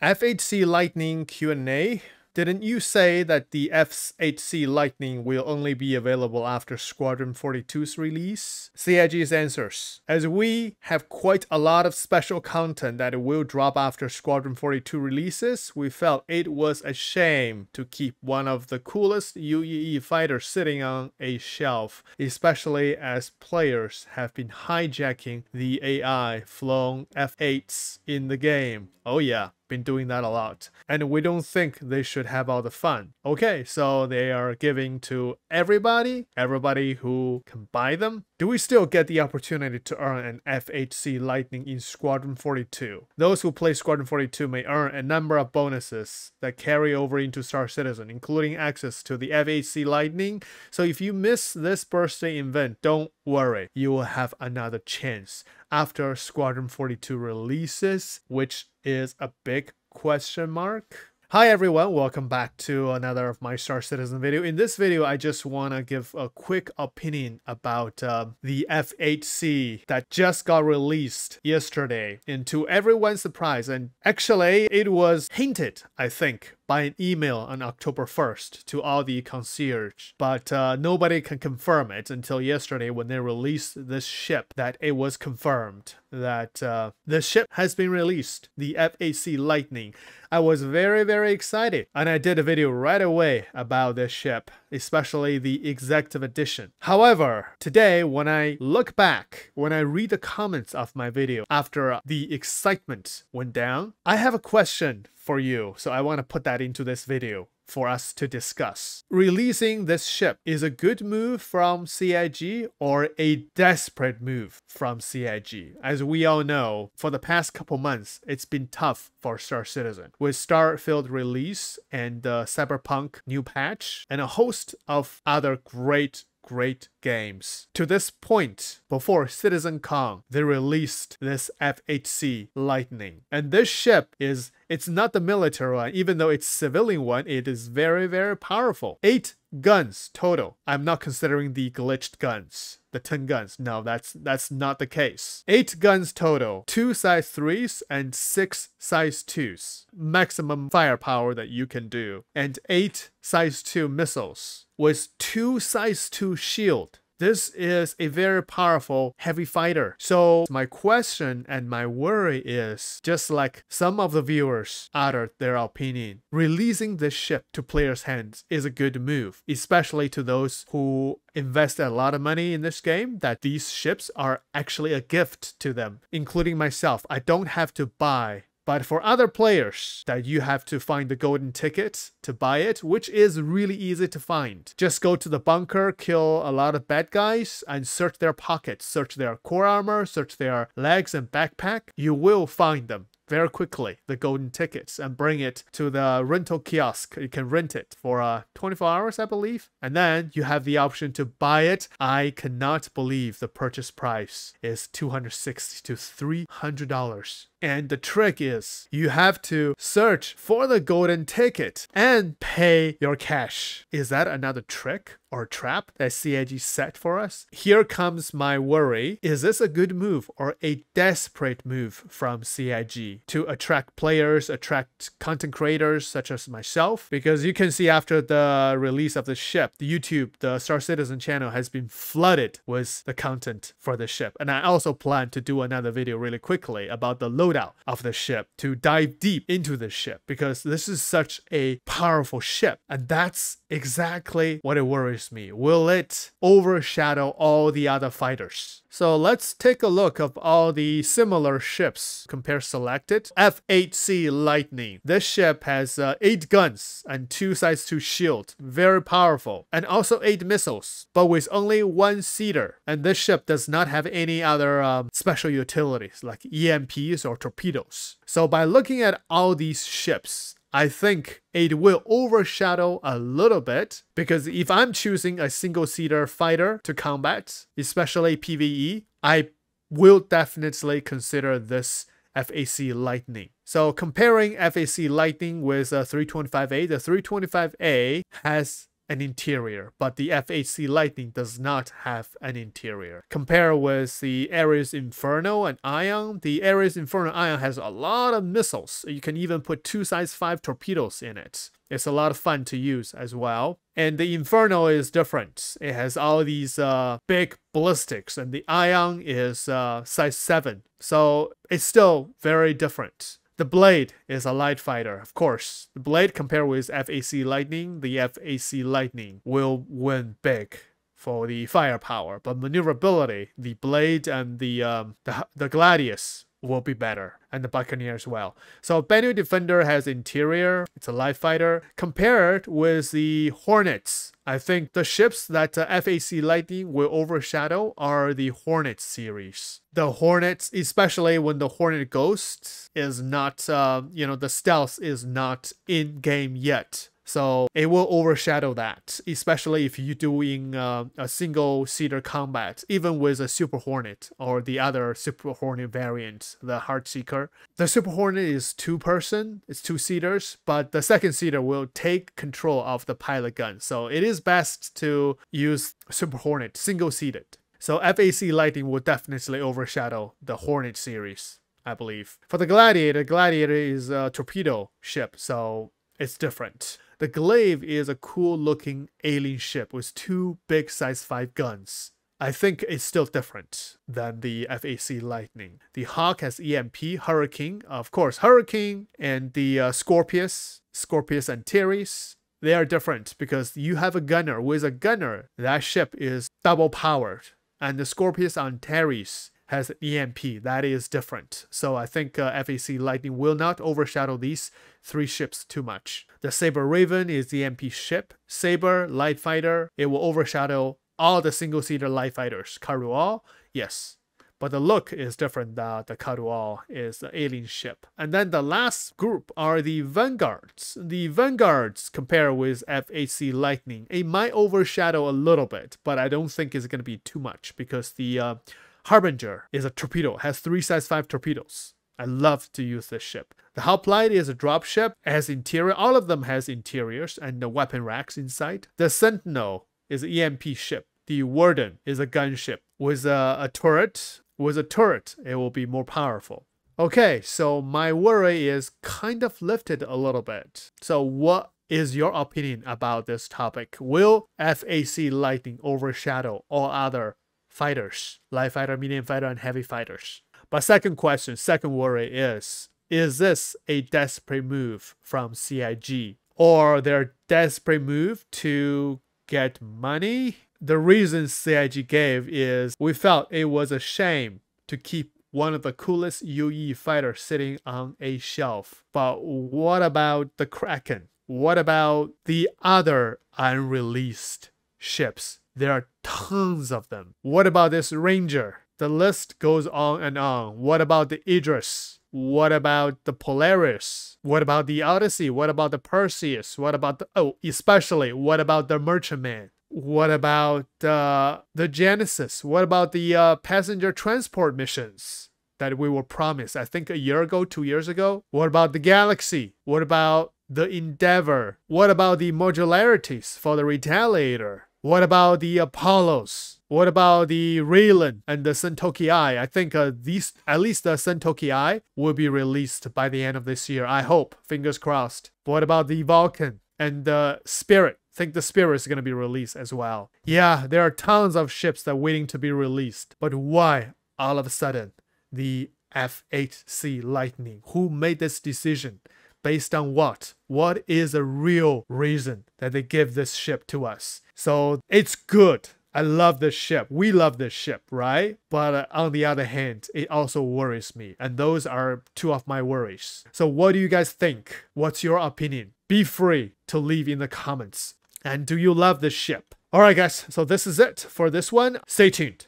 F8C Lightning Q&A. Didn't you say that the F8C Lightning will only be available after Squadron 42's release? CIG's answers. As we have quite a lot of special content that will drop after Squadron 42 releases, we felt it was a shame to keep one of the coolest UEE fighters sitting on a shelf, especially as players have been hijacking the AI flown F8s in the game. Oh yeah, been doing that a lot. And we don't think they should have all the fun. Okay, so they are giving to everybody who can buy them. Do we still get the opportunity to earn an F8C Lightning in Squadron 42? Those who play Squadron 42 may earn a number of bonuses that carry over into Star Citizen, including access to the F8C Lightning. So if you miss this birthday event, don't worry, you will have another chance after Squadron 42 releases, which is a big question mark. Hi everyone, welcome back to another of my Star Citizen video. In this video, I just want to give a quick opinion about the F8C that just got released yesterday. And to everyone's surprise, and actually it was hinted, I think, by an email on October 1st to all the concierge, but nobody can confirm it until yesterday when they released this ship that it was confirmed that the ship has been released, the F8C Lightning. I was very excited, and I did a video right away about this ship, especially the executive edition. However, today when I look back, when I read the comments of my video after the excitement went down, I have a question for you, so I want to put that into this video for us to discuss. Releasing this ship is a good move from CIG or a desperate move from CIG? As we all know, for the past couple months, it's been tough for Star Citizen. With Starfield release and the Cyberpunk new patch and a host of other great games. To this point, before CitizenCon, they released this F8C Lightning. And this ship it's not the military one, even though it's civilian one, it is very powerful. 8 guns total. I'm not considering the glitched guns, the 10 guns. No, that's not the case. 8 guns total, 2 size 3s and 6 size 2s. Maximum firepower that you can do. And 8 size 2 missiles with 2 size 2 shield. This is a very powerful heavy fighter. So my question and my worry is, just like some of the viewers uttered their opinion, releasing this ship to players' hands is a good move, especially to those who invested a lot of money in this game, that these ships are actually a gift to them, including myself. I don't have to buy. But for other players, that you have to find the golden ticket to buy it, which is really easy to find. Just go to the bunker, kill a lot of bad guys, and search their pockets, search their core armor, search their legs and backpack. You will find them very quickly, the golden tickets, and bring it to the rental kiosk. You can rent it for 24 hours, I believe. And then you have the option to buy it. I cannot believe the purchase price is $260 to $300. And the trick is, you have to search for the golden ticket and pay your cash. Is that another trick or trap that CIG set for us? Here comes my worry. Is this a good move or a desperate move from CIG to attract players, attract content creators such as myself? Because you can see after the release of the ship, the YouTube, the Star Citizen channel has been flooded with the content for the ship. And I also plan to do another video really quickly about the loadout of the ship, to dive deep into the ship, because this is such a powerful ship, and that's exactly what it worries me. Will it overshadow all the other fighters? So let's take a look of all the similar ships. Compare selected. F8C Lightning. This ship has 8 guns and 2 size 2 shield. Very powerful. And also 8 missiles, but with only 1 seater. And this ship does not have any other special utilities like EMPs or torpedoes. So by looking at all these ships, I think it will overshadow a little bit, because if I'm choosing a single-seater fighter to combat, especially PvE, I will definitely consider this F8C Lightning. So comparing F8C Lightning with a 325A, the 325A has an interior, but the F8C Lightning does not have an interior. Compare with the Ares Inferno and Ion. The Ares Inferno Ion has a lot of missiles. You can even put 2 size 5 torpedoes in it. It's a lot of fun to use as well. And the Inferno is different. It has all these big ballistics, and the Ion is size 7. So it's still very different. The Blade is a light fighter, of course. The Blade compared with F8C Lightning, the F8C Lightning will win big for the firepower. But maneuverability, the Blade and the Gladius will be better, and the Buccaneer as well. So Bennu Defender has interior, it's a light fighter. Compared with the Hornets, I think the ships that F8C Lightning will overshadow are the Hornet series. The Hornets, especially when the Hornet Ghost is not, the stealth is not in game yet. So it will overshadow that, especially if you're doing a single-seater combat, even with a Super Hornet or the other Super Hornet variant, the Heartseeker. The Super Hornet is 2-person, it's 2-seaters, but the second seater will take control of the pilot gun. So it is best to use Super Hornet, single-seated. So F8C Lightning will definitely overshadow the Hornet series, I believe. For the Gladiator is a torpedo ship, so it's different. The Glaive is a cool looking alien ship with 2 big size 5 guns. I think it's still different than the F8C Lightning. The Hawk has EMP, Hurricane, of course, Hurricane, and the Scorpius and Teres. They are different because you have a gunner. With a gunner, that ship is double powered. And the Scorpius on Teres has an EMP. That is different. So I think F8C Lightning will not overshadow these 3 ships too much. The Saber Raven is the EMP ship. Saber, light fighter. It will overshadow all the single-seater light fighters. Karual, yes. But the look is different. The Karual is the alien ship. And then the last group are the Vanguards. The Vanguards, compared with F8C Lightning, it might overshadow a little bit, but I don't think it's going to be too much because the Harbinger is a torpedo, has 3 size 5 torpedoes. I love to use this ship. The Hoplite is a dropship, has interior. All of them has interiors and the weapon racks inside. The Sentinel is an EMP ship. The Warden is a gunship with a turret. With a turret, it will be more powerful. Okay, so my worry is kind of lifted a little bit. So what is your opinion about this topic? Will F8C Lightning overshadow all other fighters? Light fighter, medium fighter, and heavy fighters. But second worry is this a desperate move from CIG? Or their desperate move to get money? The reason CIG gave is we felt it was a shame to keep one of the coolest UE fighters sitting on a shelf. But what about the Kraken? What about the other unreleased ships? There are tons of them. What about this Ranger? The list goes on and on. What about the Idris? What about the Polaris? What about the Odyssey? What about the Perseus? What about the... especially, what about the Merchantman? What about the Genesis? What about the passenger transport missions that we were promised, I think a year ago, 2 years ago? What about the Galaxy? What about the Endeavor? What about the modularities for the Retaliator? What about the Apollos? What about the Raylan and the Sentoki Eye? I think these, at least the Sentoki Eye, will be released by the end of this year. I hope. Fingers crossed. What about the Vulcan and the Spirit? I think the Spirit is going to be released as well. Yeah, there are tons of ships that are waiting to be released. But why, all of a sudden, the F8C Lightning? Who made this decision? Based on what? What is the real reason that they give this ship to us? So it's good. I love this ship. We love this ship, right? But on the other hand, it also worries me. And those are 2 of my worries. So what do you guys think? What's your opinion? Be free to leave in the comments. And do you love this ship? Alright guys, so this is it for this one. Stay tuned.